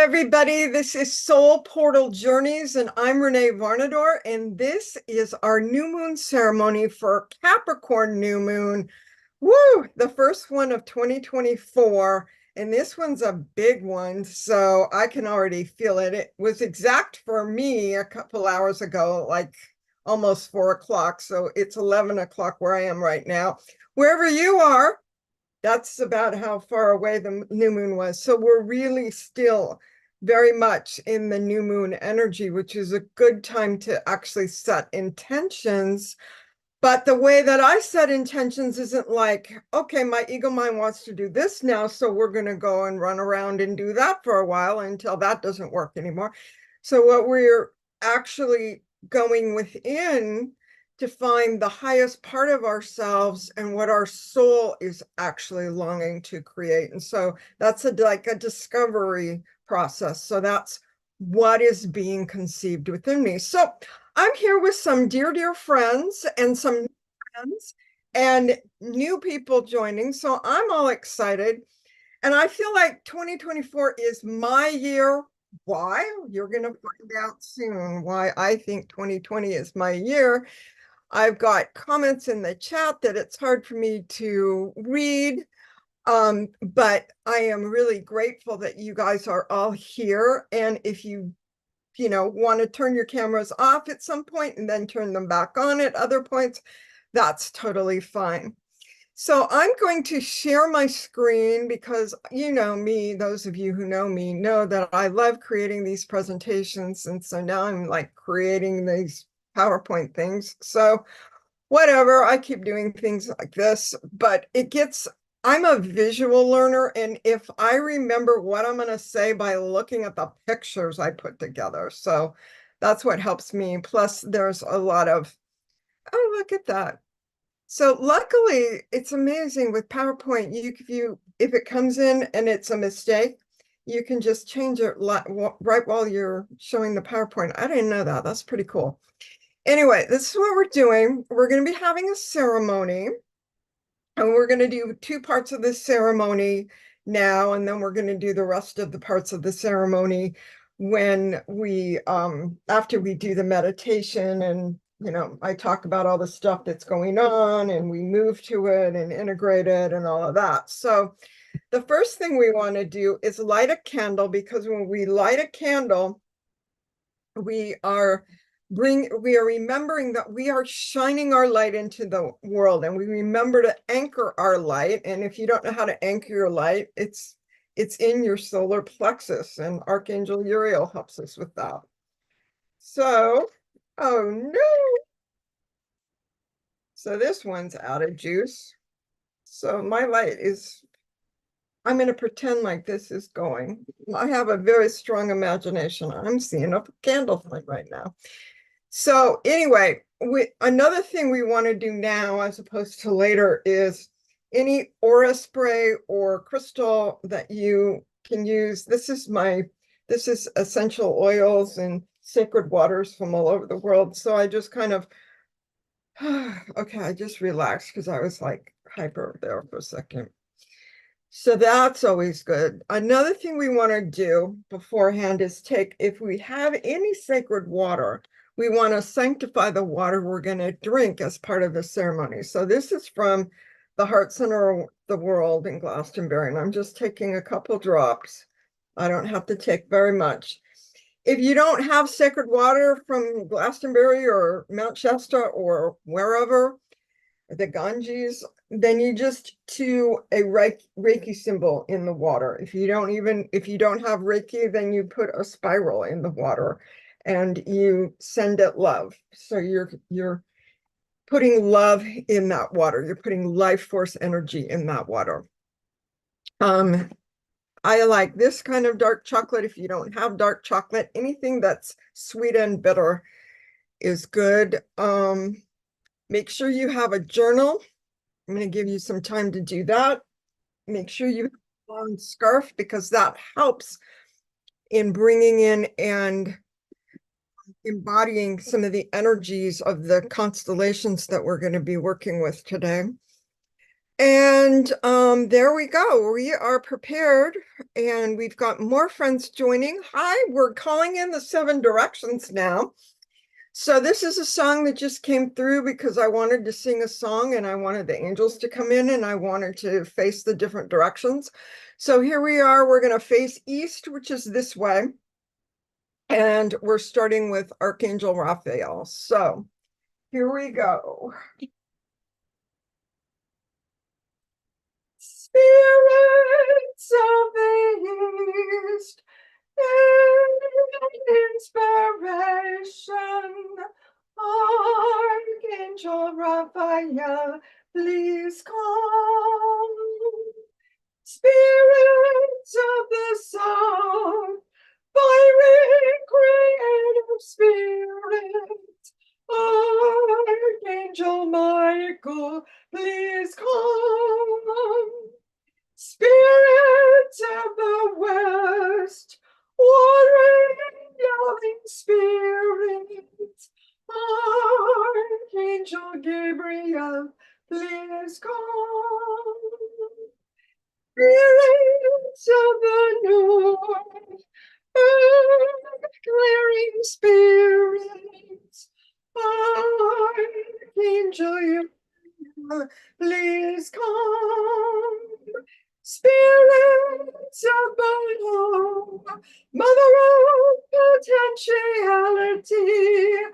everybody. This is Soul Portal Journeys, and I'm Renee Varnador, and this is our new moon ceremony for Capricorn new moon. Woo! The first one of 2024, and this one's a big one, so I can already feel it. It was exact for me a couple hours ago, like almost 4 o'clock, so it's 11 o'clock where I am right now. Wherever you are, that's about how far away the new moon was. So we're really still very much in the new moon energy, which is a good time to actually set intentions. But the way that I set intentions isn't like, okay, my ego mind wants to do this now, so we're going to go and run around and do that for a while until that doesn't work anymore. So what we're actually going within to find the highest part of ourselves and what our soul is actually longing to create. And so that's like a discovery process. So that's what is being conceived within me. So I'm here with some dear friends and some new friends and new people joining. So I'm all excited. And I feel like 2024 is my year. Why? You're going to find out soon why I think 2020 is my year. I've got comments in the chat that it's hard for me to read, but I am really grateful that you guys are all here. And if you want to turn your cameras off at some point and then turn them back on at other points, that's totally fine. So I'm going to share my screen because you know me, those of you who know me know that I love creating these presentations. And so now I'm like creating these PowerPoint things. So whatever, I keep doing things like this, but I'm a visual learner. And if I remember what I'm going to say by looking at the pictures I put together. So that's what helps me. Plus there's a lot of, oh, look at that. So luckily it's amazing with PowerPoint. If it comes in and it's a mistake, you can just change it right while you're showing the PowerPoint. I didn't know that. That's pretty cool. Anyway, this is what we're doing. We're going to be having a ceremony, and we're going to do 2 parts of this ceremony now, and then we're going to do the rest of the parts of the ceremony when after we do the meditation and, I talk about all the stuff that's going on and we move to it and integrate it and all of that. So the first thing we want to do is light a candle, because when we light a candle, we are remembering that we are shining our light into the world, and we remember to anchor our light. And if you don't know how to anchor your light, it's in your solar plexus, and Archangel Uriel helps us with that. So, oh no. So this one's out of juice. So my light I'm going to pretend like this is going. I have a very strong imagination. I'm seeing a candle flame right now. So anyway, another thing we want to do now, as opposed to later, is any aura spray or crystal that you can use. This is essential oils and sacred waters from all over the world. So I just kind of, okay, I just relaxed because I was like hyper there for a second. So that's always good. Another thing we want to do beforehand is if we have any sacred water, we want to sanctify the water we're going to drink as part of the ceremony. So this is from the Heart Center of the World in Glastonbury, and I'm just taking a couple drops. I don't have to take very much. If you don't have sacred water from Glastonbury or Mount Shasta or wherever, the Ganges, then you just do a Reiki symbol in the water. If you don't have Reiki, then you put a spiral in the water and you send it love. So you're putting love in that water. You're putting life force energy in that water. I like this kind of dark chocolate. If you don't have dark chocolate, anything that's sweet and bitter is good. Make sure you have a journal. I'm going to give you some time to do that. Make sure you have a long scarf, because that helps in bringing in and embodying some of the energies of the constellations that we're going to be working with today. And there we go. We are prepared, and we've got more friends joining. Hi, we're calling in the 7 directions now. So this is a song that just came through because I wanted to sing a song and I wanted the angels to come in and I wanted to face the different directions. So here we are. We're going to face east, which is this way. And we're starting with Archangel Raphael. So here we go. Spirits of the East, inspiration, Archangel Raphael, please come. Spirits of the South, fiery creative spirit, Archangel Michael, please come. Spirits of the West, warring, yelling spirits, Archangel Gabriel, please come. Spirits of the North, earth-clearing spirits, Archangel, please come. Spirits above, mother of potentiality,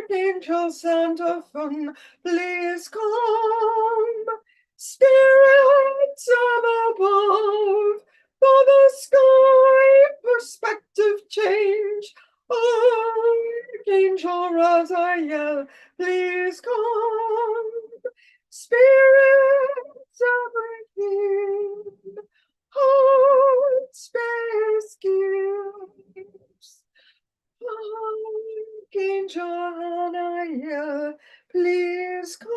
Archangel Santa Fe, please come. Spirits of above, for the sky perspective change, Archangel Raziel, please come. Spirits of within, heart space gives, Archangel Hanael, please come.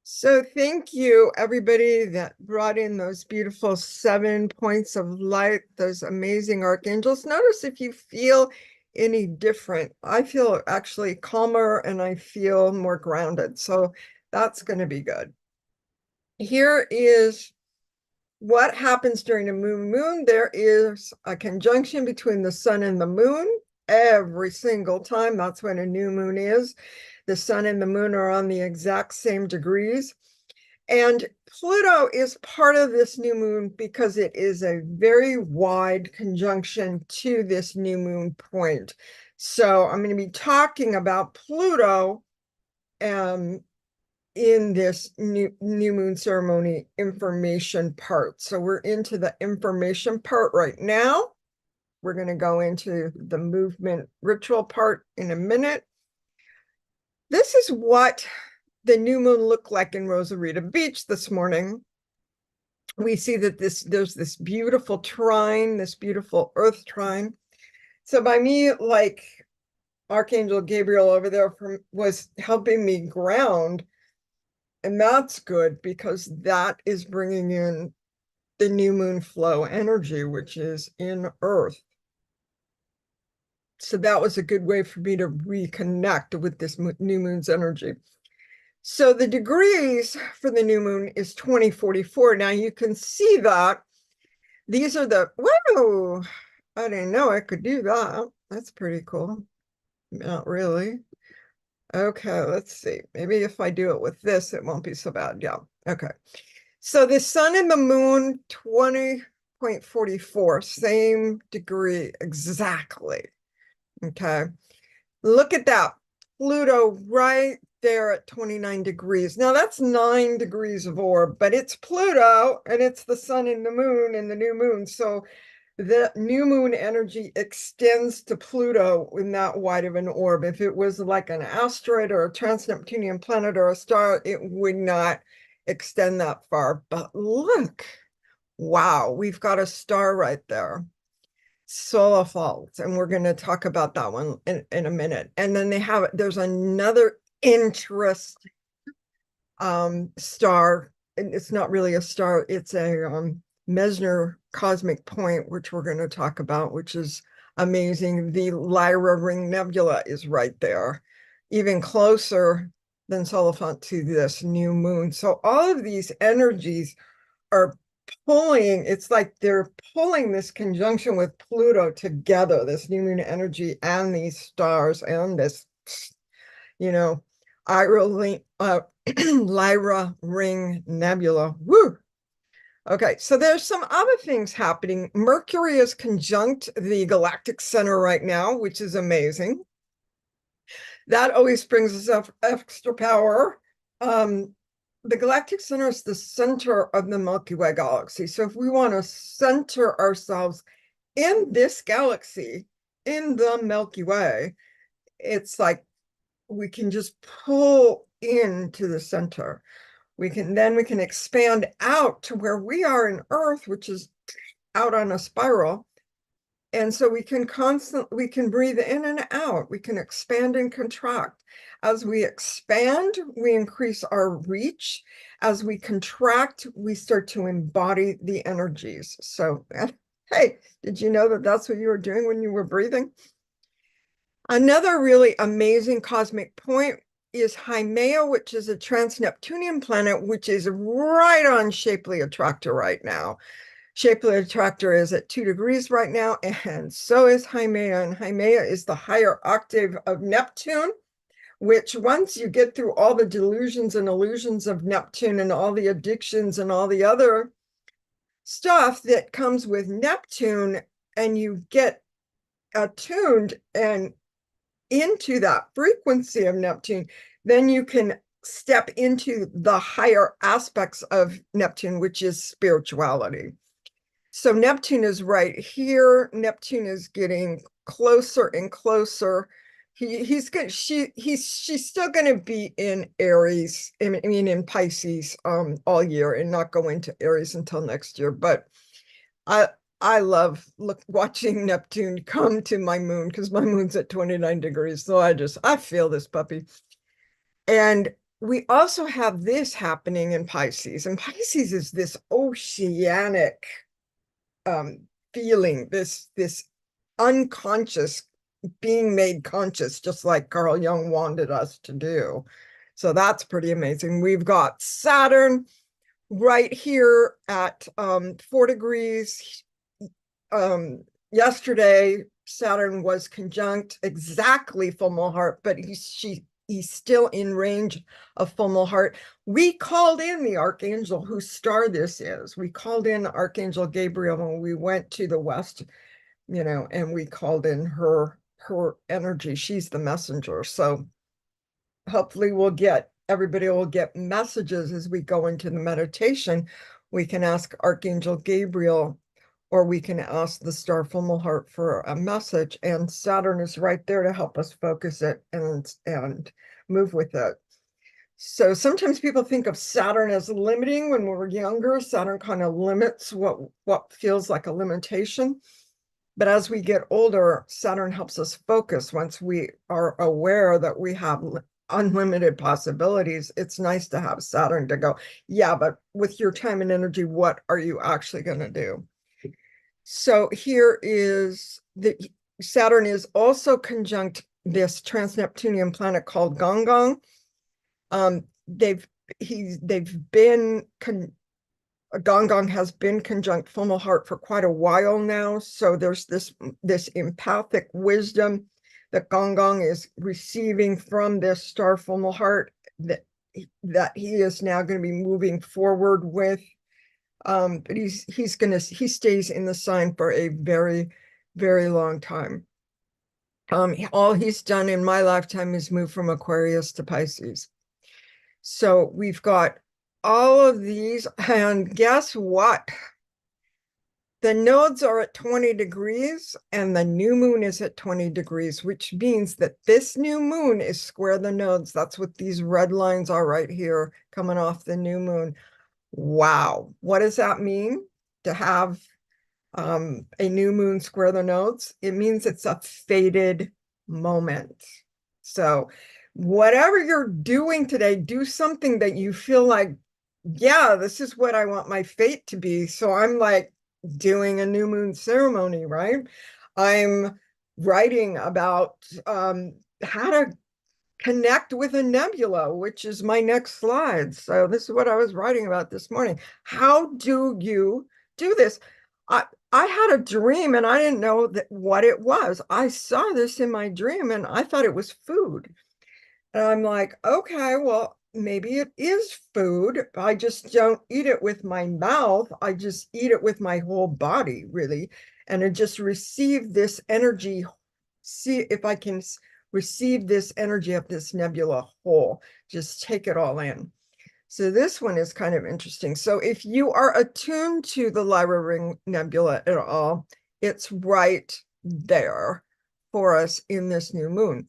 So thank you, everybody that brought in those beautiful 7 points of light, those amazing archangels. Notice if you feel any different. I feel actually calmer and I feel more grounded. So that's going to be good. Here is what happens during a moon. There is a conjunction between the sun and the moon every single time. That's when a new moon is. The sun and the moon are on the exact same degrees. And Pluto is part of this new moon because it is a very wide conjunction to this new moon point. So I'm going to be talking about Pluto in this new moon ceremony information part. So we're into the information part right now. We're going to go into the movement ritual part in a minute. This is what the new moon looked like in Rosarita Beach this morning. We see that there's this beautiful trine, this beautiful earth trine. So by me, like Archangel Gabriel over there was helping me ground. And that's good because that is bringing in the new moon flow energy, which is in earth. So that was a good way for me to reconnect with this new moon's energy. So the degrees for the new moon is 2044. Now you can see that these are the, whoa, I didn't know I could do that. That's pretty cool. Not really. Okay, let's see. Maybe if I do it with this, it won't be so bad. Yeah, okay. So the sun and the moon, 20.44, same degree exactly. Okay, look at that. Pluto right there at 29 degrees. Now that's 9 degrees of orb, but it's Pluto and it's the sun and the moon and the new moon. So the new moon energy extends to Pluto in that wide of an orb. If it was like an asteroid or a trans-Neptunian planet or a star, it would not extend that far. But look, wow, we've got a star right there. Solar fault, and we're going to talk about that one in a minute. And then there's another interesting star, and it's not really a star, it's a Mesner cosmic point, which we're going to talk about, which is amazing. The Lyra Ring Nebula is right there. even closer than Oliphant to this new moon. So all of these energies are pulling, it's like they're pulling this conjunction with Pluto together, this new moon energy and these stars and this, you know, Lyra Ring Nebula. Woo! Okay, so there's some other things happening. Mercury is conjunct the galactic center right now, which is amazing. That always brings us up extra power. The galactic center is the center of the Milky Way galaxy. So if we want to center ourselves in this galaxy, in the Milky Way, it's like we can just pull into the center. We can expand out to where we are in Earth, which is out on a spiral. And so we can breathe in and out. We can expand and contract. As we expand, we increase our reach. As we contract, we start to embody the energies. So, hey, did you know that that's what you were doing when you were breathing? Another really amazing cosmic point is Haumea, which is a trans-Neptunian planet, which is right on Shapley Attractor right now. Shapley Attractor is at 2 degrees right now, and so is Haumea. And Haumea is the higher octave of Neptune, which once you get through all the delusions and illusions of Neptune and all the addictions and all the other stuff that comes with Neptune, and you get attuned and into that frequency of Neptune, then you can step into the higher aspects of Neptune, which is spirituality. So Neptune is right here. Neptune is getting closer and closer. She's still going to be in Aries, I mean in Pisces all year, and not go into Aries until next year. But I love watching Neptune come to my moon, because my moon's at 29 degrees. So I feel this puppy. And we also have this happening in Pisces. And Pisces is this oceanic feeling, this unconscious being made conscious, just like Carl Jung wanted us to do. So that's pretty amazing. We've got Saturn right here at 4 degrees. Yesterday, Saturn was conjunct exactly Fomalhaut, but he's still in range of Fomalhaut. We called in the archangel whose star this is. We called in Archangel Gabriel when we went to the west, and we called in her energy. She's the messenger. So hopefully everybody will get messages as we go into the meditation. We can ask Archangel Gabriel, or we can ask the star Fomalhaut for a message, and Saturn is right there to help us focus it and move with it. So sometimes people think of Saturn as limiting. When we're younger, Saturn kind of limits what feels like a limitation. But as we get older, Saturn helps us focus. Once we are aware that we have unlimited possibilities, it's nice to have Saturn to go, yeah, but with your time and energy, what are you actually going to do? So here is Saturn is also conjunct this trans-Neptunian planet called Gong. Gong has been conjunct Fomalhaut for quite a while now. So there's this empathic wisdom that Gong is receiving from this star Fomalhaut that he is now going to be moving forward with. But he stays in the sign for a very, very long time. All he's done in my lifetime is move from Aquarius to Pisces. So we've got all of these, and guess what? The nodes are at 20 degrees and the new moon is at 20 degrees, which means that this new moon is square the nodes. That's what these red lines are right here coming off the new moon. Wow. What does that mean to have a new moon square the nodes? It means it's a fated moment. So whatever you're doing today, do something that you feel like, yeah, this is what I want my fate to be. So I'm like doing a new moon ceremony, right? I'm writing about how to connect with a nebula, which is my next slide. So this is what I was writing about this morning. How do you do this? I had a dream and I didn't know what it was. I saw this in my dream and I thought it was food. And I'm like, okay, well, maybe it is food. I just don't eat it with my mouth. I just eat it with my whole body, really. And I just receive this energy, see if I can receive this energy of this nebula whole, just take it all in. So this one is kind of interesting. So if you are attuned to the Lyra Ring Nebula at all, it's right there for us in this new moon.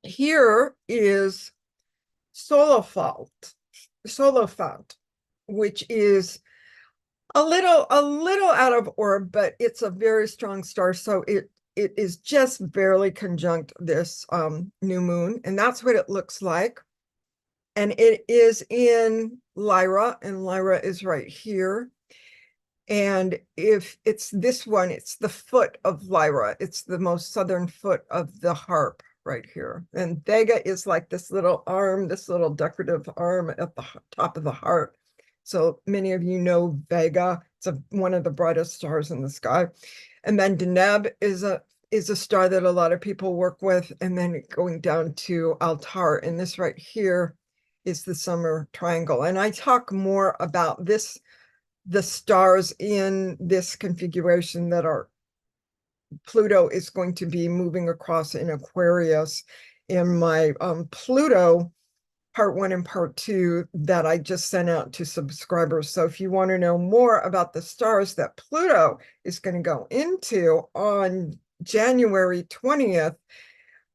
Here is Solofalt, which is a little out of orb, but it's a very strong star. So it is just barely conjunct this new moon, and that's what it looks like. And it is in Lyra, and Lyra is right here. And if it's this one, it's the foot of Lyra. It's the most southern foot of the harp right here. And Vega is like this little arm, this little decorative arm at the top of the harp. So many of you know Vega. It's one of the brightest stars in the sky. And then Deneb is a star that a lot of people work with. And then going down to Altar, and this right here is the summer triangle. And I talk more about this, the stars in this configuration that are Pluto is going to be moving across in Aquarius in my Pluto part 1 and part 2 that I just sent out to subscribers. So if you want to know more about the stars that Pluto is going to go into on January 20th,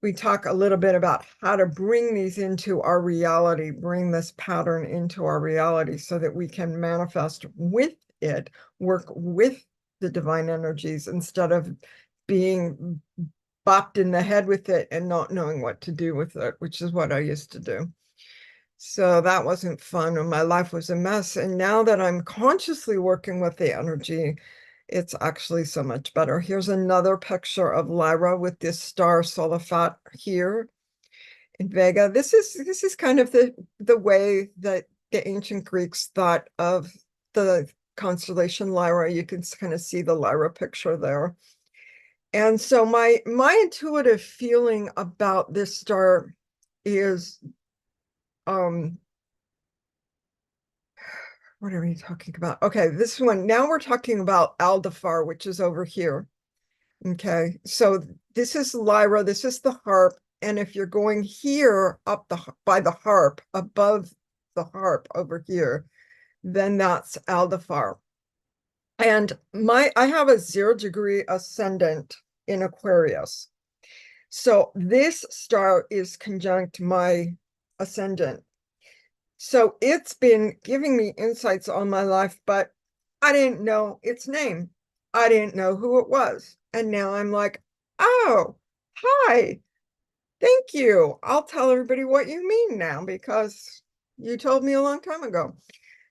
we talk a little bit about how to bring these into our reality, bring this pattern into our reality so that we can manifest with it, work with the divine energies instead of being bopped in the head with it and not knowing what to do with it, which is what I used to do. So that wasn't fun and my life was a mess. And now that I'm consciously working with the energy, it's actually so much better. Here's another picture of Lyra with this star Solofat here in Vega. This is kind of the way that the ancient Greeks thought of the constellation Lyra. You can kind of see the Lyra picture there. And so my intuitive feeling about this star is what are we talking about? Okay, this one, now we're talking about Aldefar, which is over here. Okay, so this is Lyra, this is the harp, and if you're going here up by the harp, above the harp over here, then that's Aldefar. And I have a 0-degree ascendant in Aquarius. So this star is conjunct my ascendant. So it's been giving me insights on my life, but I didn't know its name. I didn't know who it was. And now I'm like, oh, hi, thank you. I'll tell everybody what you mean now because you told me a long time ago.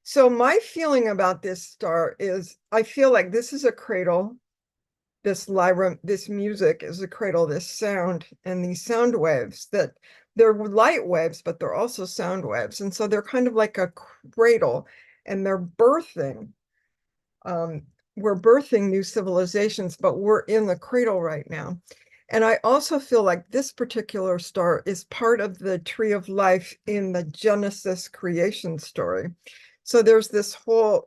So my feeling about this star is I feel like this is a cradle. This Lyra, this music is a cradle, this sound and these sound waves that they're light waves, but they're also sound waves. And so they're kind of like a cradle and they're birthing. We're birthing new civilizations, but we're in the cradle right now. And I also feel like this particular star is part of the tree of life in the Genesis creation story. So there's this whole,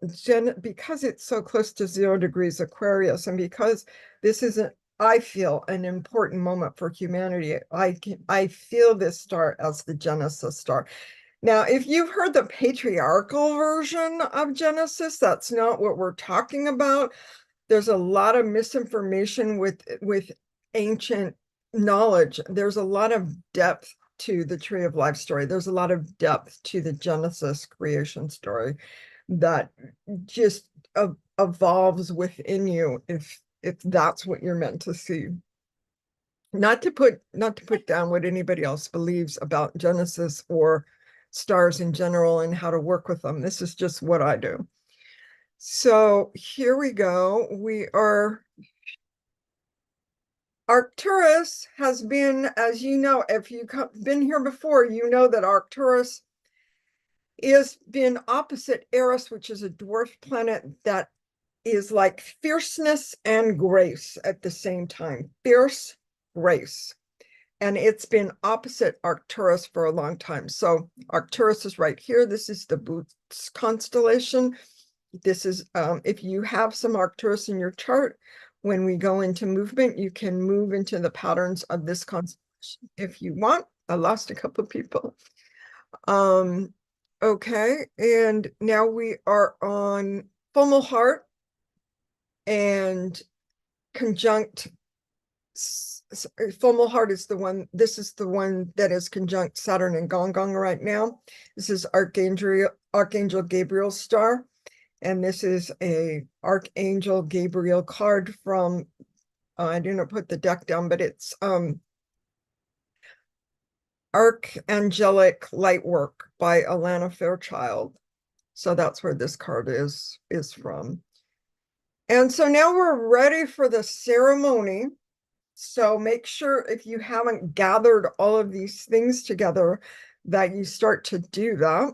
because it's so close to 0 degrees Aquarius, and because this isn't, I feel, an important moment for humanity, I feel this star as the Genesis star. Now, if you've heard the patriarchal version of Genesis, that's not what we're talking about. There's a lot of misinformation with ancient knowledge. There's a lot of depth to the Tree of Life story. There's a lot of depth to the Genesis creation story that just evolves within you if that's what you're meant to see. Not to put down what anybody else believes about Genesis or stars in general and how to work with them. This is just what I do. So here we go. We are Arcturus has been, as you know, if you've been here before, you know that Arcturus is been opposite Eris, which is a dwarf planet that is like fierceness and grace at the same time. Fierce grace. And it's been opposite Arcturus for a long time. So Arcturus is right here. This is the Boots constellation. This is, if you have some Arcturus in your chart, when we go into movement, you can move into the patterns of this constellation if you want. I lost a couple of people. Okay, and now we are on Fomalhaut and conjunct. Fomalhaut is the one, this is the one that is conjunct Saturn and Gong Gong right now. This is Archangel Gabriel's star. And this is a Archangel Gabriel card from, I didn't put the deck down, but it's Archangelic Lightwork by Alana Fairchild. So that's where this card is from. And so now we're ready for the ceremony. So make sure if you haven't gathered all of these things together that you start to do that.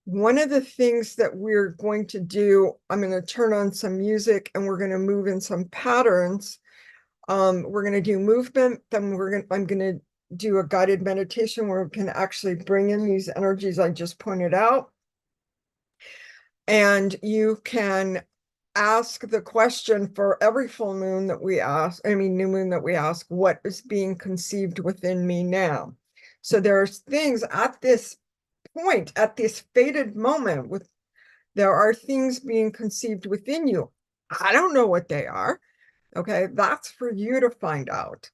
One of the things that we're going to do, I'm going to turn on some music and we're going to move in some patterns. We're going to do movement, then I'm going to do a guided meditation where we can actually bring in these energies I just pointed out. And you can ask the question for every full moon that we ask, new moon that we ask, what is being conceived within me now? So there's things at this point, at this fated moment, there are things being conceived within you. I don't know what they are. Okay, that's for you to find out.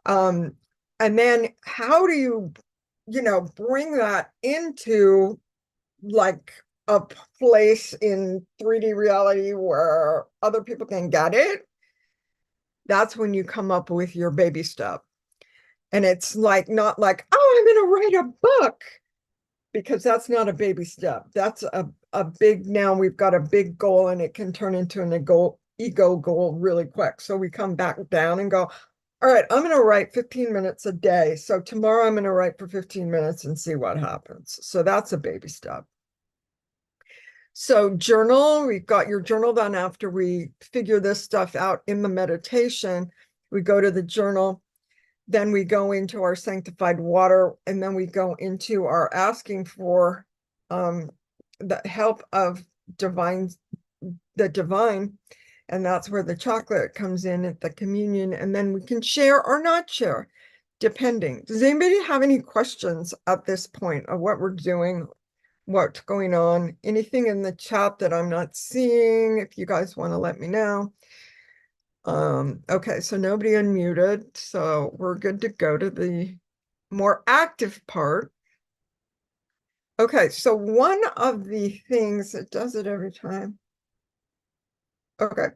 And then how do you bring that into like a place in 3D reality where other people can get it? That's when you come up with your baby step. And it's like, not like, oh, I'm going to write a book, because that's not a baby step. That's a big, now we've got a big goal and it can turn into an ego goal really quick. So we come back down and go, all right, I'm going to write 15 minutes a day. So tomorrow I'm going to write for 15 minutes and see what happens. So that's a baby step. So journal, we've got your journal done after we figure this stuff out in the meditation. We go to the journal, then we go into our sanctified water, and then we go into our asking for the help of the divine. And that's where the chocolate comes in at the communion. And then we can share or not share, depending. Does anybody have any questions at this point of what we're doing, what's going on? Anything in the chat that I'm not seeing? If you guys want to let me know. Okay, so nobody unmuted, so we're good to go to the more active part. Okay, so one of the things, it does it every time. Okay,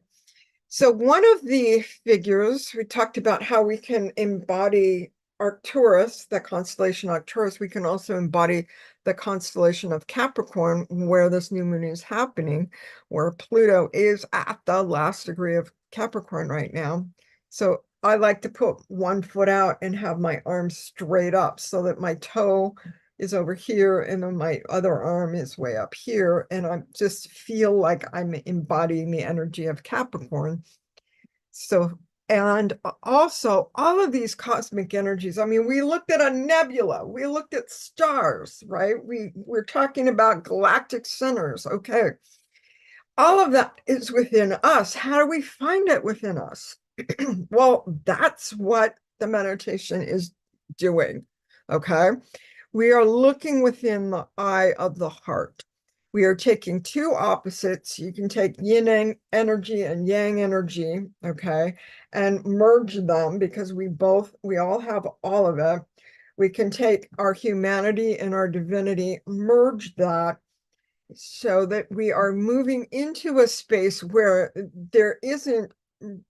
so one of the figures, we talked about how we can embody Arcturus, the constellation Arcturus. We can also embody the constellation of Capricorn, where this new moon is happening, where Pluto is at the last degree of Capricorn right now. So I like to put one foot out and have my arm straight up so that my toe is over here and then my other arm is way up here. And I just feel like I'm embodying the energy of Capricorn. So, and also all of these cosmic energies. I mean, we looked at a nebula, we looked at stars, right? We're talking about galactic centers. Okay. All of that is within us. How do we find it within us? Well, that's what the meditation is doing. Okay. We are looking within the eye of the heart. We are taking two opposites. You can take yin energy and yang energy, okay, and merge them, because we all have all of it. We can take our humanity and our divinity, merge that, so that we are moving into a space where there isn't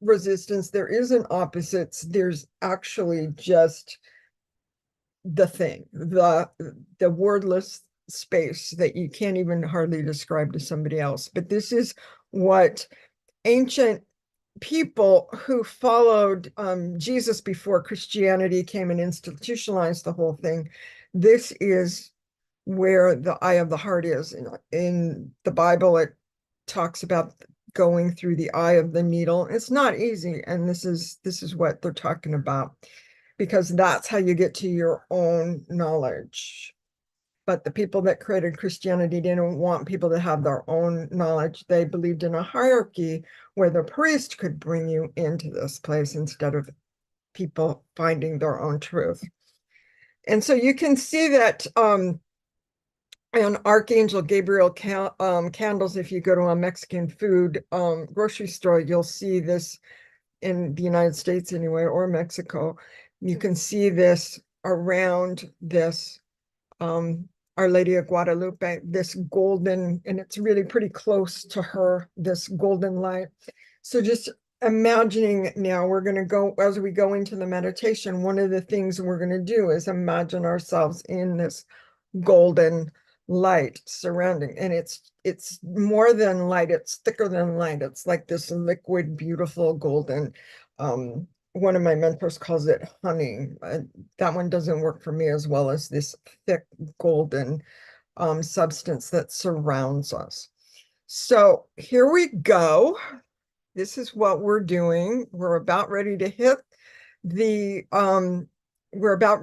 resistance, there isn't opposites, there's actually just the thing, the wordless space that you can't even hardly describe to somebody else. But this is what ancient people who followed Jesus before Christianity came and institutionalized the whole thing. This is where the eye of the heart is. In the Bible, it talks about going through the eye of the needle. It's not easy, and this is what they're talking about, because that's how you get to your own knowledge. But the people that created Christianity didn't want people to have their own knowledge. They believed in a hierarchy where the priest could bring you into this place instead of people finding their own truth. And so you can see that and Archangel Gabriel candles, if you go to a Mexican food grocery store, you'll see this in the United States anyway, or Mexico. You can see this around this Our Lady of Guadalupe, this golden, and it's really pretty close to her, this golden light. So just imagining now, we're going to go, as we go into the meditation, one of the things we're going to do is imagine ourselves in this golden light surrounding, and it's more than light, it's thicker than light. It's like this liquid, beautiful golden. One of my mentors calls it honey. That one doesn't work for me as well as this thick golden substance that surrounds us. So here we go. This is what we're doing. The we're about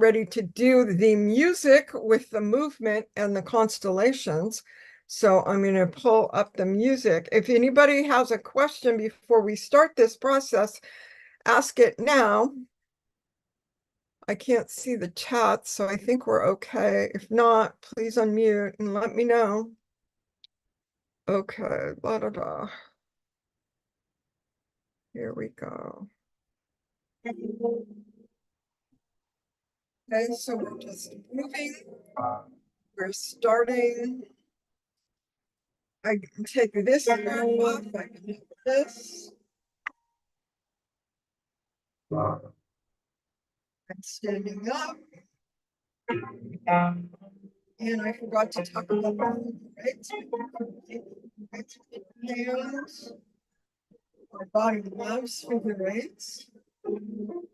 ready to do the music with the movement and the constellations. So I'm going to pull up the music. If anybody has a question before we start this process, ask it now. I can't see the chat, so I think we're okay. If not, please unmute and let me know. Okay, blah, blah, blah. Here we go. Okay, so we're just moving. We're starting. I can take this off. I can do this. I'm standing up. And I forgot to talk about the right. Hands. Our body loves figure eights. And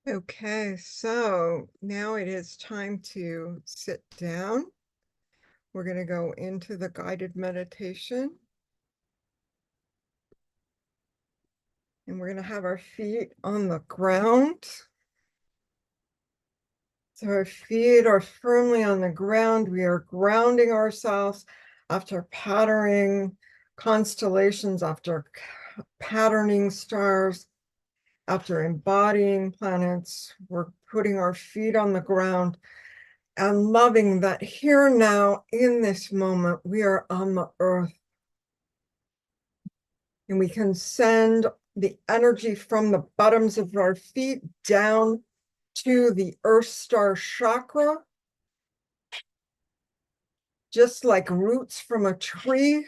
Okay, so now it is time to sit down. We're going to go into the guided meditation, and we're going to have our feet on the ground. So our feet are firmly on the ground. We are grounding ourselves after patterning constellations, after patterning stars, after embodying planets. We're putting our feet on the ground and loving that here now in this moment, we are on the earth, and we can send the energy from the bottoms of our feet down to the earth star chakra, just like roots from a tree,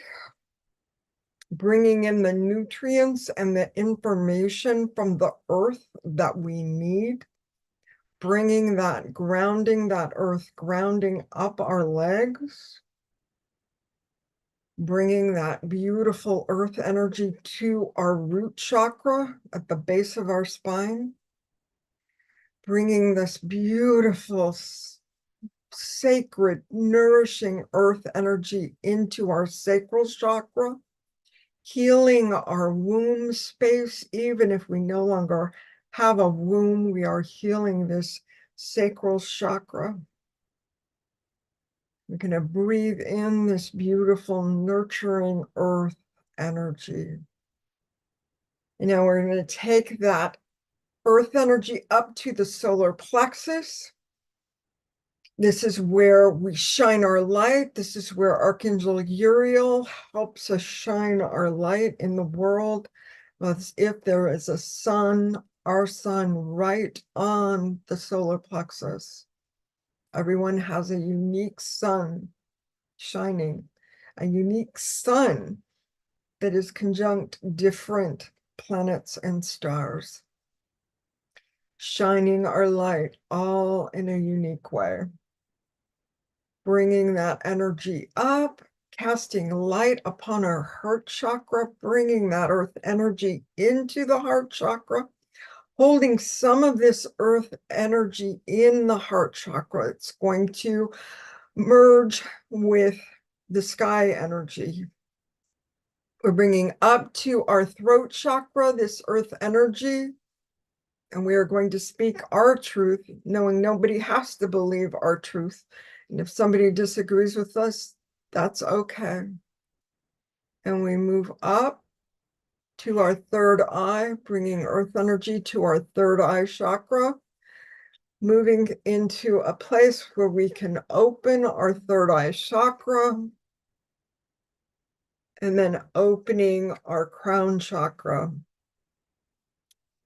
bringing in the nutrients and the information from the earth that we need, bringing that grounding, that earth grounding up our legs, bringing that beautiful earth energy to our root chakra at the base of our spine, bringing this beautiful, sacred, nourishing earth energy into our sacral chakra, healing our womb space. Even if we no longer have a womb, we are healing this sacral chakra. We're going to breathe in this beautiful, nurturing earth energy. And now we're going to take that earth energy up to the solar plexus. This is where we shine our light. This is where Archangel Uriel helps us shine our light in the world, as if there is a sun, our sun, right on the solar plexus. Everyone has a unique sun shining, a unique sun that is conjunct different planets and stars, shining our light all in a unique way. Bringing that energy up, casting light upon our heart chakra, bringing that earth energy into the heart chakra, holding some of this earth energy in the heart chakra. It's going to merge with the sky energy. We're bringing up to our throat chakra this earth energy, and we are going to speak our truth, knowing nobody has to believe our truth. And if somebody disagrees with us, that's okay. And we move up to our third eye, bringing earth energy to our third eye chakra, moving into a place where we can open our third eye chakra, and then opening our crown chakra.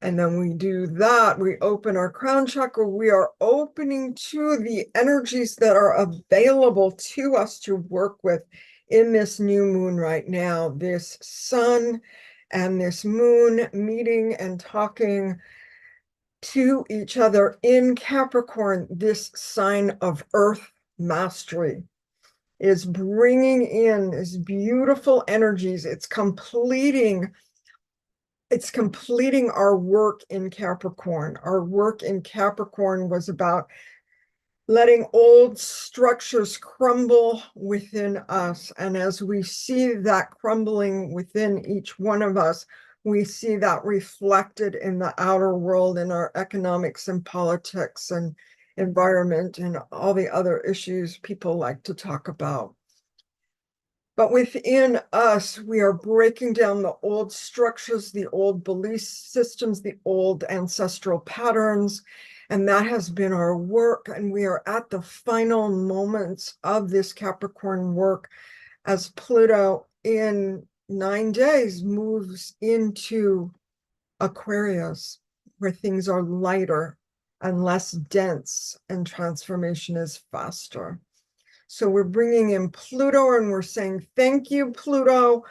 And then we do that, we open our crown chakra, we are opening to the energies that are available to us to work with in this new moon right now. This sun and this moon meeting and talking to each other in Capricorn, this sign of earth mastery is bringing in these beautiful energies. It's completing our work in Capricorn. Our work in Capricorn was about letting old structures crumble within us. And as we see that crumbling within each one of us, we see that reflected in the outer world, in our economics and politics and environment and all the other issues people like to talk about. But within us, we are breaking down the old structures, the old belief systems, the old ancestral patterns. And that has been our work. And we are at the final moments of this Capricorn work as Pluto in 9 days moves into Aquarius, where things are lighter and less dense, and transformation is faster. So we're bringing in Pluto and we're saying, thank you, Pluto,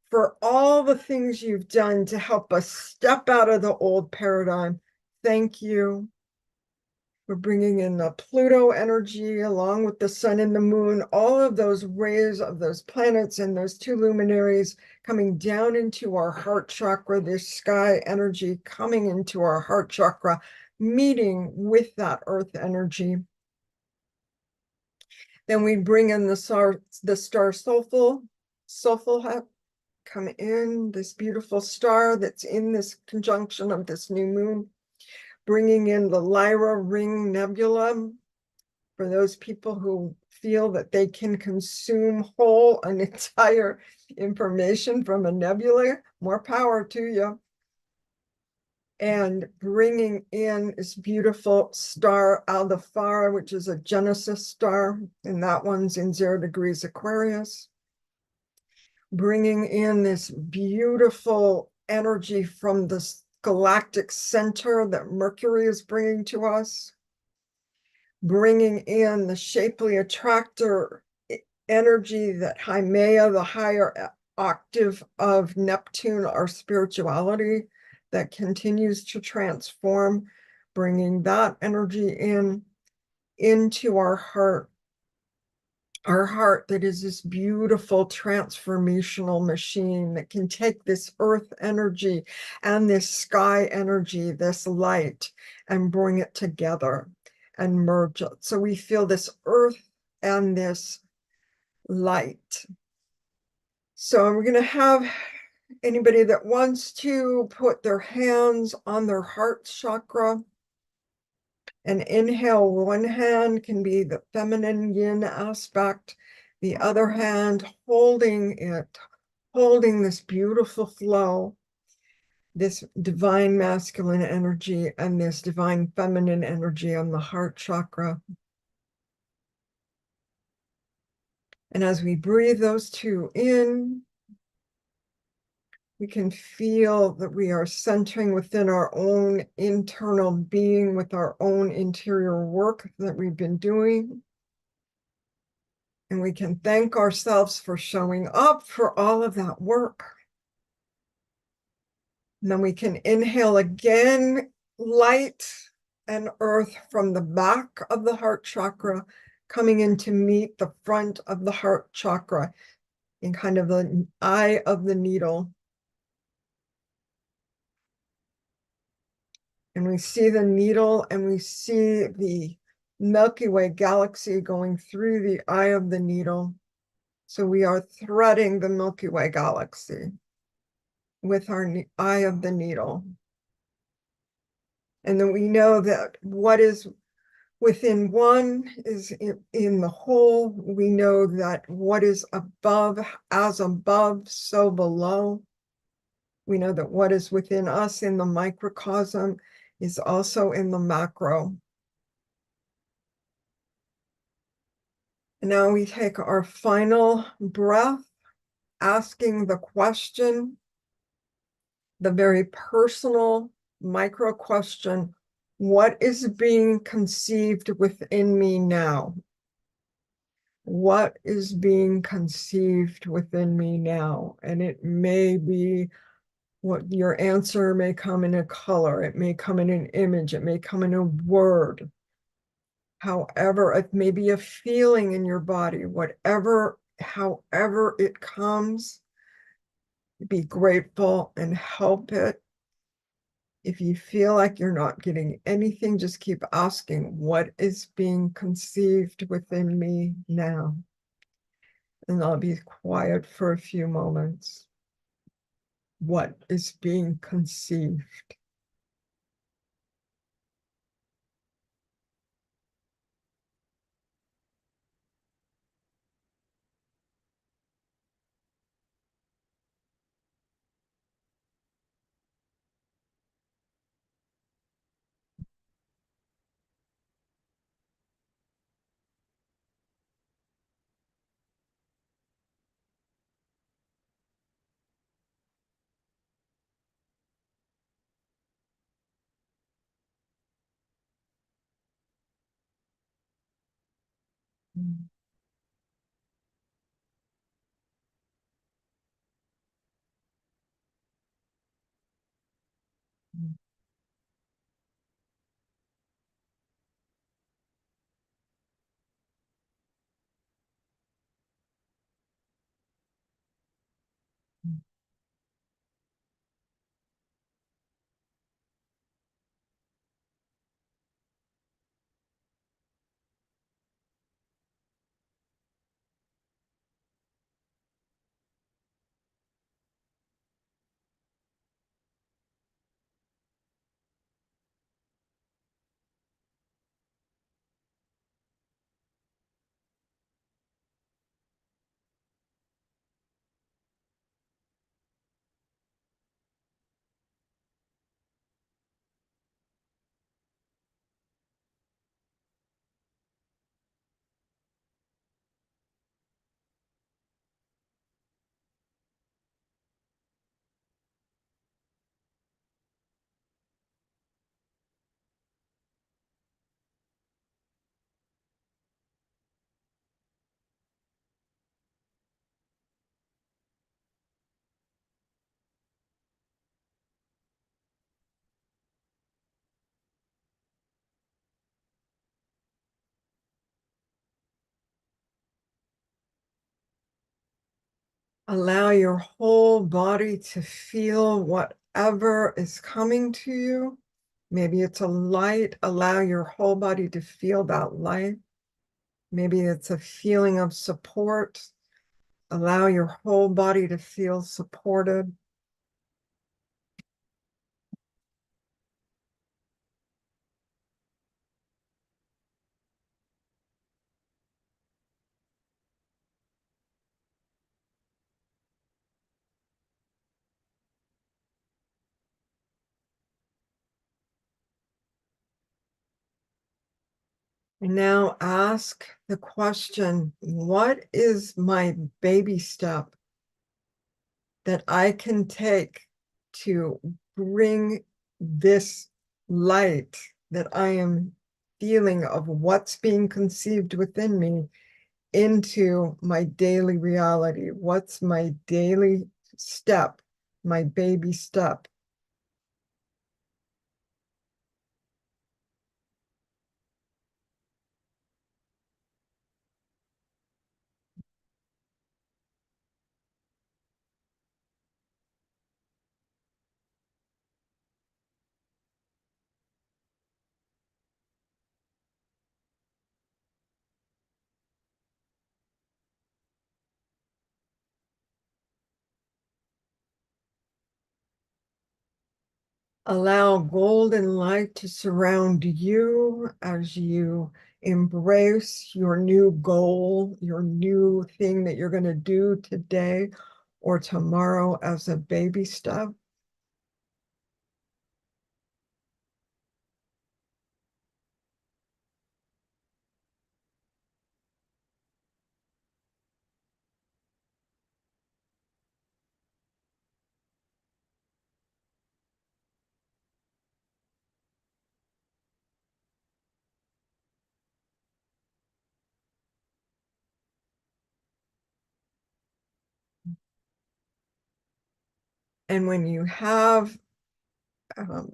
for all the things you've done to help us step out of the old paradigm. Thank you. We're bringing in the Pluto energy along with the sun and the moon, all of those rays of those planets and those two luminaries coming down into our heart chakra, this sky energy coming into our heart chakra, meeting with that earth energy. Then we bring in the star Sulfur come in, this beautiful star that's in this conjunction of this new moon, bringing in the Lyra Ring Nebula for those people who feel that they can consume whole an entire information from a nebula. More power to you. And bringing in this beautiful star Aldebaran, which is a Genesis star, and that one's in 0 degrees Aquarius. Bringing in this beautiful energy from the galactic center that Mercury is bringing to us. Bringing in the shapely attractor energy that Haumea, the higher octave of Neptune, our spirituality, that continues to transform, bringing that energy into our heart that is this beautiful transformational machine that can take this earth energy and this sky energy, this light, and bring it together and merge it. So we feel this earth and this light. So we're going to have anybody that wants to put their hands on their heart chakra and inhale. One hand can be the feminine yin aspect, the other hand holding this beautiful flow, this divine masculine energy and this divine feminine energy on the heart chakra. And as we breathe those two in, we can feel that we are centering within our own internal being with our own interior work that we've been doing. And we can thank ourselves for showing up for all of that work. And then we can inhale again, light and earth from the back of the heart chakra, coming in to meet the front of the heart chakra in kind of the eye of the needle. And we see the needle and we see the Milky Way galaxy going through the eye of the needle. So we are threading the Milky Way galaxy with our eye of the needle. And then we know that what is within one is in the whole. We know that what is above, as above, so below. We know that what is within us in the microcosm is also in the macro. And now we take our final breath, asking the question, the very personal micro question, what is being conceived within me now? What is being conceived within me now? And it may be what your answer may come in a color, it may come in an image, it may come in a word. However, it may be a feeling in your body, however it comes, be grateful and help it. If you feel like you're not getting anything, just keep asking, what is being conceived within me now? And I'll be quiet for a few moments. What is being conceived? Mm. Allow your whole body to feel whatever is coming to you. Maybe it's a light. Allow your whole body to feel that light. Maybe it's a feeling of support. Allow your whole body to feel supported. And now ask the question, what is my baby step that I can take to bring this light that I am feeling of what's being conceived within me into my daily reality? What's my daily step, my baby step? Allow golden light to surround you as you embrace your new goal, your new thing that you're going to do today or tomorrow as a baby step. And when you have um,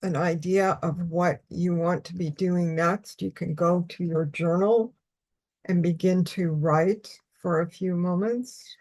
an idea of what you want to be doing next, you can go to your journal and begin to write for a few moments.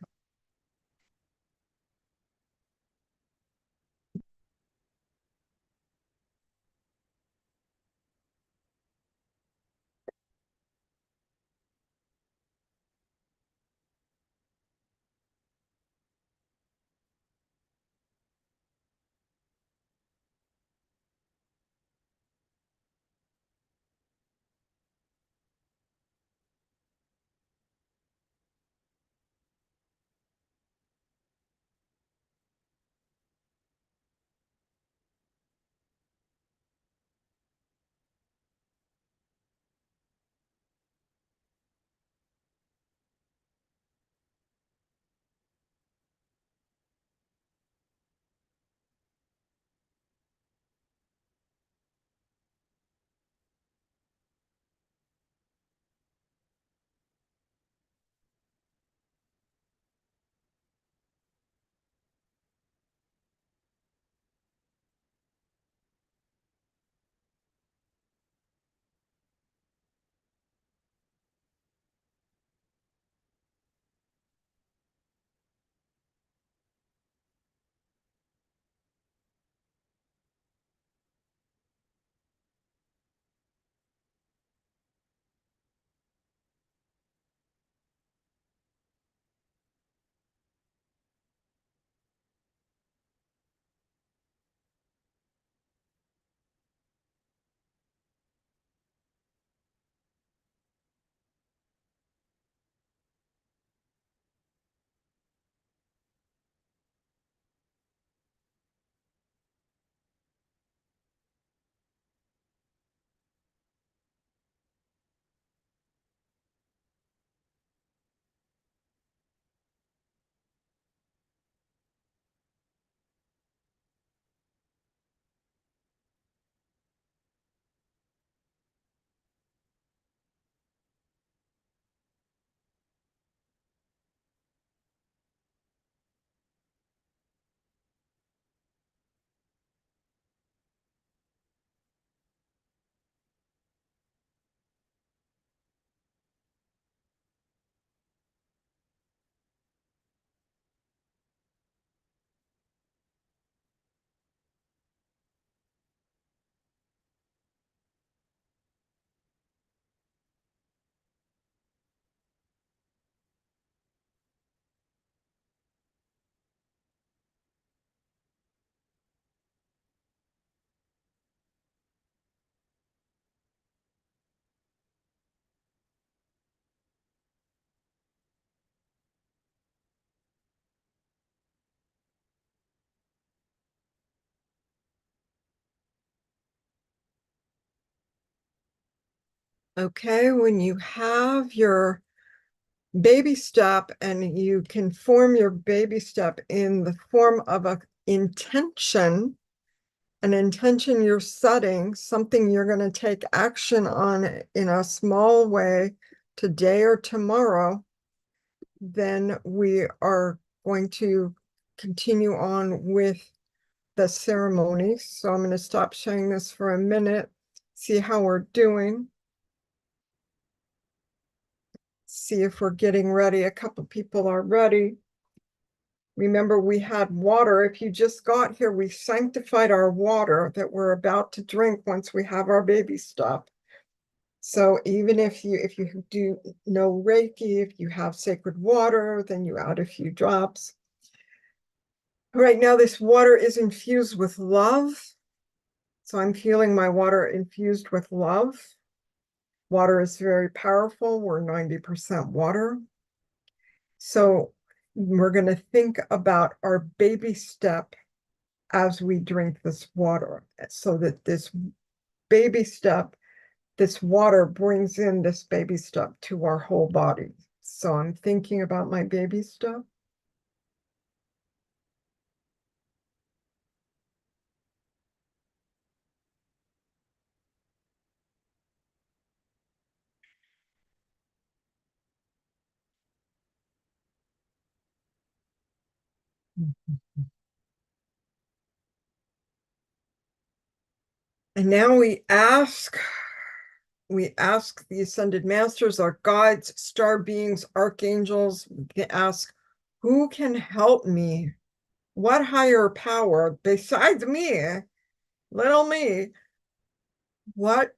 Okay, when you have your baby step and you can form your baby step in the form of an intention you're setting, something you're going to take action on in a small way today or tomorrow, then we are going to continue on with the ceremony. So I'm going to stop sharing this for a minute, see how we're doing, see if we're getting ready. A couple people are ready. Remember, we had water. If you just got here, we sanctified our water that we're about to drink once we have our baby step. So even if you do no Reiki, if you have sacred water, then you add a few drops. Right now, this water is infused with love. So I'm feeling my water infused with love. Water is very powerful. We're 90% water. So we're going to think about our baby step as we drink this water, so that this baby step, this water brings in this baby step to our whole body. So I'm thinking about my baby step. And now we ask the ascended masters, our guides, star beings, archangels, we ask, who can help me? What higher power besides me, little me, what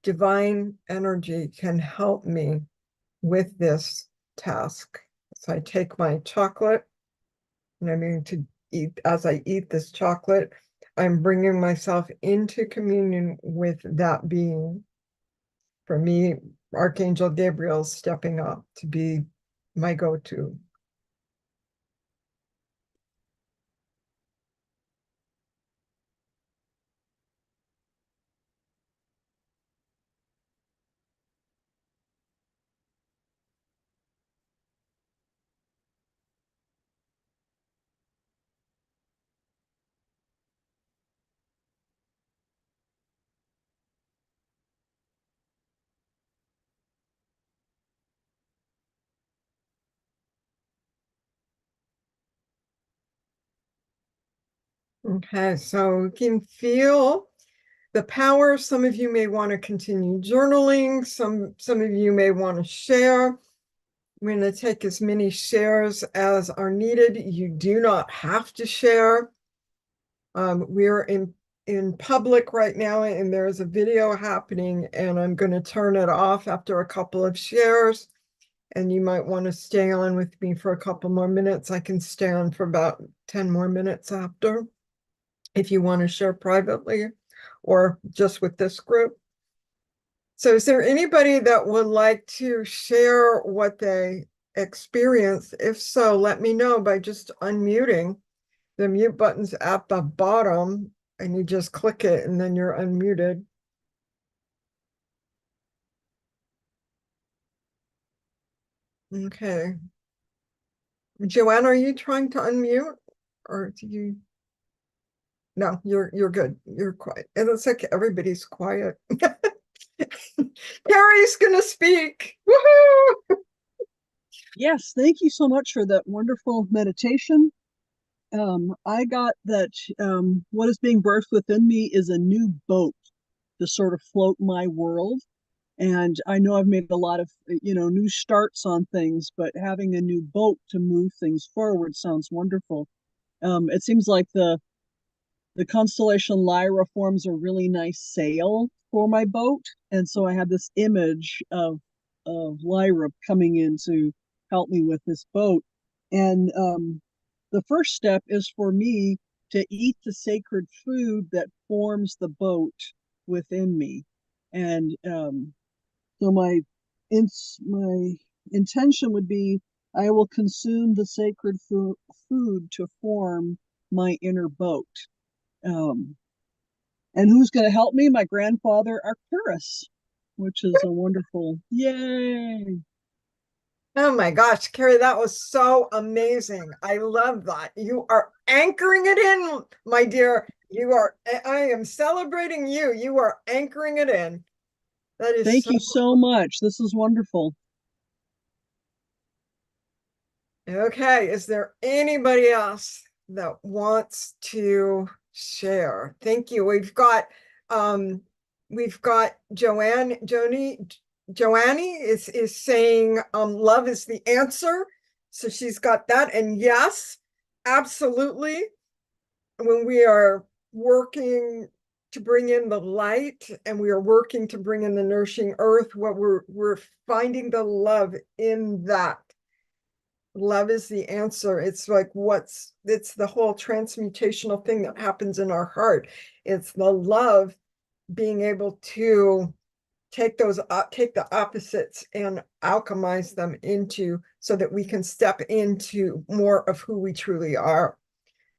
divine energy can help me with this task? So I take my chocolate and I'm going to eat. As I eat this chocolate, I'm bringing myself into communion with that being. For me, Archangel Gabriel's stepping up to be my go-to. Okay, so you can feel the power. Some of you may want to continue journaling. Some of you may want to share. I'm going to take as many shares as are needed. You do not have to share. We're in public right now, and there's a video happening, and I'm going to turn it off after a couple of shares. And you might want to stay on with me for a couple more minutes. I can stay on for about 10 more minutes after, if you want to share privately or just with this group. So is there anybody that would like to share what they experienced? If so, let me know by just unmuting. The mute button's at the bottom and you just click it and then you're unmuted. Okay. Joanne, are you trying to unmute or do you? No, you're good. You're quiet. It looks like everybody's quiet. Carrie's gonna speak. Woohoo! Yes, thank you so much for that wonderful meditation. I got that what is being birthed within me is a new boat to sort of float my world. And I know I've made a lot of, new starts on things, but having a new boat to move things forward sounds wonderful. It seems like the constellation Lyra forms a really nice sail for my boat, and so I had this image of Lyra coming in to help me with this boat. And the first step is for me to eat the sacred food that forms the boat within me, and so my intention would be I will consume the sacred food to form my inner boat. Um, and who's going to help me? My grandfather, Arcturus. which is a wonderful yay. Oh my gosh, Carrie, that was so amazing. I love that. You are anchoring it in, my dear. I am celebrating you. You are anchoring it in. That is Thank so you so much. This is wonderful. okay. Is there anybody else that wants to share? Thank you. We've got Joanne is saying love is the answer. So she's got that. And yes, absolutely. When we are working to bring in the light and we are working to bring in the nourishing earth, what we're finding the love in that. Love is the answer. It's like it's the whole transmutational thing that happens in our heart. It's the love being able to take the opposites and alchemize them into so that we can step into more of who we truly are.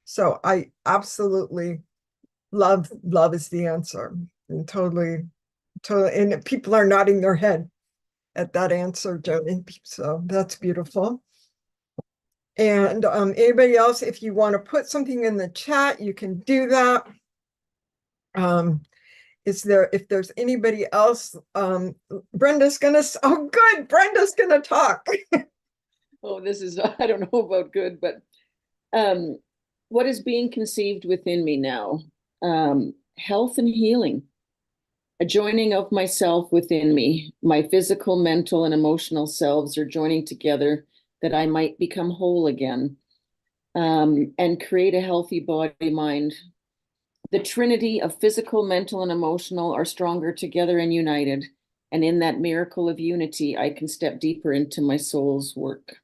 So I absolutely love is the answer. And totally, and people are nodding their head at that answer, Jody. So that's beautiful. And anybody else, if you want to put something in the chat, you can do that. If there's anybody else, Brenda's gonna talk. Oh, this is, I don't know about good, but what is being conceived within me now? Health and healing, a joining of myself within me. My physical, mental, and emotional selves are joining together that I might become whole again, and create a healthy body mind. The trinity of physical, mental, and emotional are stronger together and united. And in that miracle of unity, I can step deeper into my soul's work.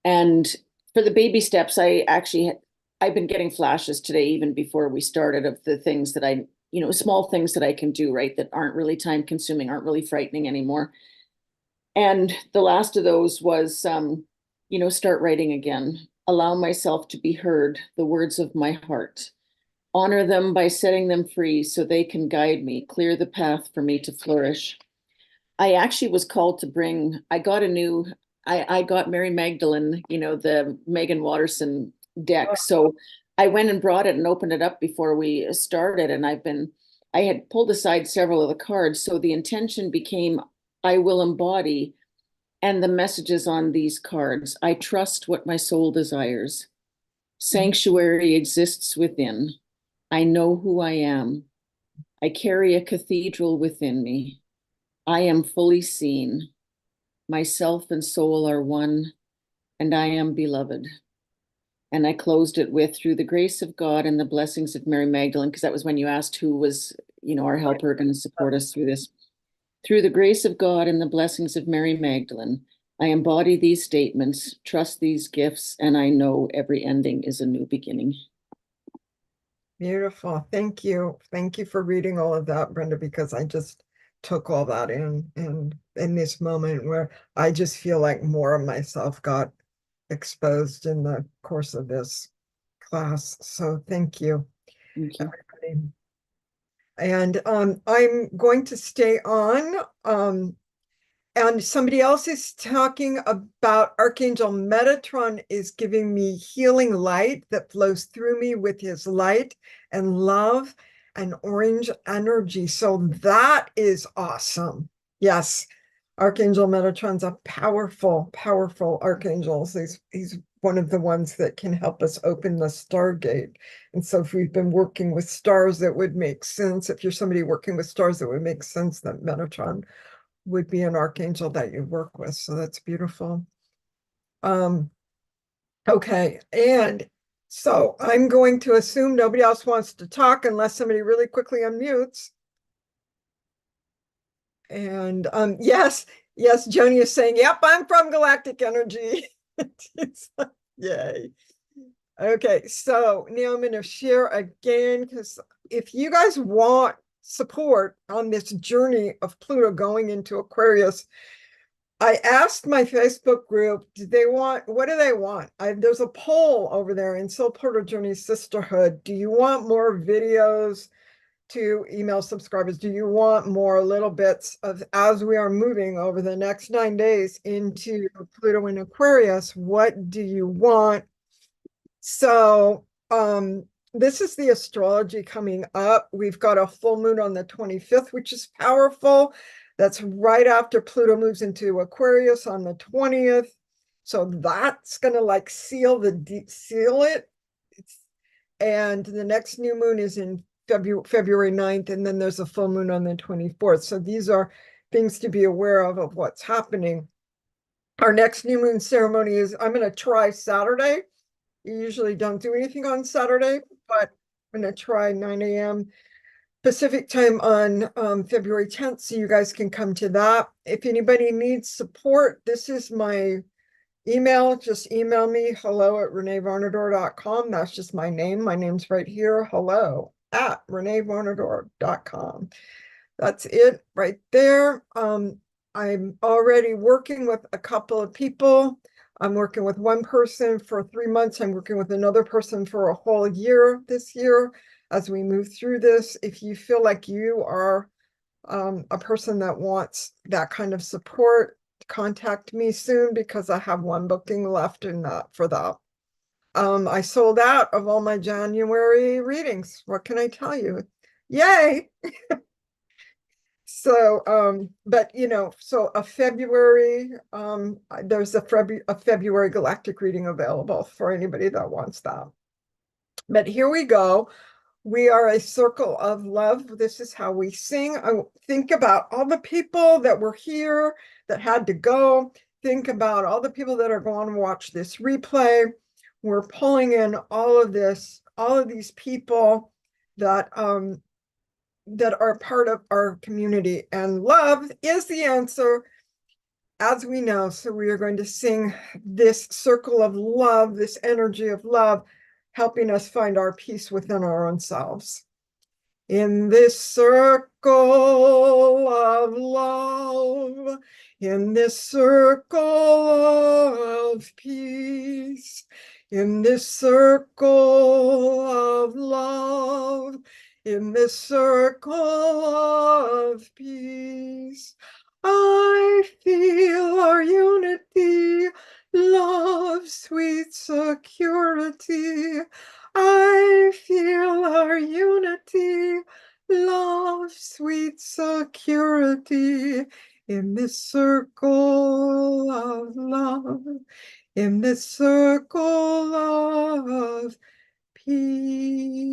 And for the baby steps, I've been getting flashes today, even before we started, of the things that small things that I can do, right, that aren't really time consuming, aren't really frightening anymore. And the last of those was, start writing again, allow myself to be heard, the words of my heart, honor them by setting them free so they can guide me, clear the path for me to flourish. I actually was called to I got Mary Magdalene, the Megan Watterson deck. So I went and brought it and opened it up before we started. And I had pulled aside several of the cards. So the intention became, I will embody, and the messages on these cards. I trust what my soul desires. Sanctuary exists within. I know who I am. I carry a cathedral within me. I am fully seen. Myself and soul are one, and I am beloved. And I closed it with, through the grace of God and the blessings of Mary Magdalene, because that was when you asked who was, our helper going to support us through this. Through the grace of God and the blessings of Mary Magdalene, I embody these statements, trust these gifts, and I know every ending is a new beginning. Beautiful. Thank you. Thank you for reading all of that, Brenda, because I just took all that in this moment where I just feel like more of myself got exposed in the course of this class. So thank you, Thank you. everybody. And I'm going to stay on. And somebody else is talking about Archangel Metatron is giving me healing light that flows through me with his light and love and orange energy. So that is awesome. Yes, Archangel Metatron's a powerful archangel. He's one of the ones that can help us open the stargate. And so if we've been working with stars, that would make sense. If you're somebody working with stars, that would make sense that Metatron would be an archangel that you work with. So that's beautiful. Okay. And so I'm going to assume nobody else wants to talk unless somebody really quickly unmutes. And yes, Joni is saying, yep, I'm from Galactic Energy. Yay. Okay, so now I'm going to share again, because if you guys want support on this journey of Pluto going into Aquarius, I asked my Facebook group, what do they want? There's a poll over there in Soul Portal Journey Sisterhood. Do you want more videos to email subscribers, do you want more little bits of, as we are moving over the next 9 days into Pluto and Aquarius, what do you want? So, this is the astrology coming up. We've got a full moon on the 25th, which is powerful. That's right after Pluto moves into Aquarius on the 20th. So that's gonna like seal it. And the next new moon is in February 9th, and then there's a full moon on the 24th. So these are things to be aware of what's happening. Our next new moon ceremony is, I'm gonna try Saturday. You usually don't do anything on Saturday, but I'm gonna try 9 a.m. Pacific time on February 10th, so you guys can come to that. If anybody needs support, this is my email. Just email me, hello@reneevarnador.com. That's just my name. My name's right here, hello@reneevarnador.com. That's it right there. I'm already working with a couple of people. I'm working with one person for 3 months. I'm working with another person for a whole year this year as we move through this. If you feel like you are a person that wants that kind of support, contact me soon because I have one booking left in that for that. I sold out of all my January readings. What can I tell you? Yay! So, but so a February, there's a February galactic reading available for anybody that wants that. But here we go. We are a circle of love. This is how we sing. I think about all the people that were here that had to go. Think about all the people that are going to watch this replay. We're pulling in all of these people that that are part of our community, and love is the answer, as we know. So we are going to sing this circle of love, this energy of love, helping us find our peace within our own selves. In this circle of love, in this circle of peace, in this circle of love, in this circle of peace, I feel our unity, love, sweet security. I feel our unity, love, sweet security in this circle of love, in this circle of peace.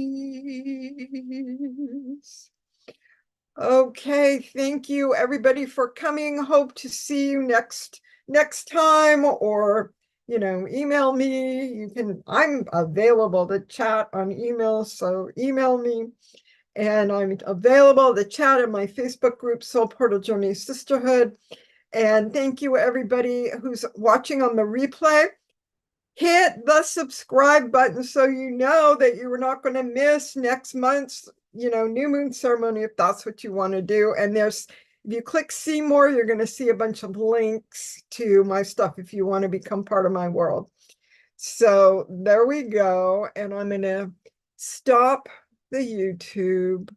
Okay, thank you everybody for coming. Hope to see you next time, or email me. I'm available to chat on email, so email me. And I'm available to chat in my Facebook group, Soul Portal Journey Sisterhood. And thank you everybody who's watching on the replay. Hit the subscribe button so you know that you are not going to miss next month's new moon ceremony, if that's what you want to do. And if you click see more, you're going to see a bunch of links to my stuff if you want to become part of my world. So there we go. And I'm going to stop the YouTube.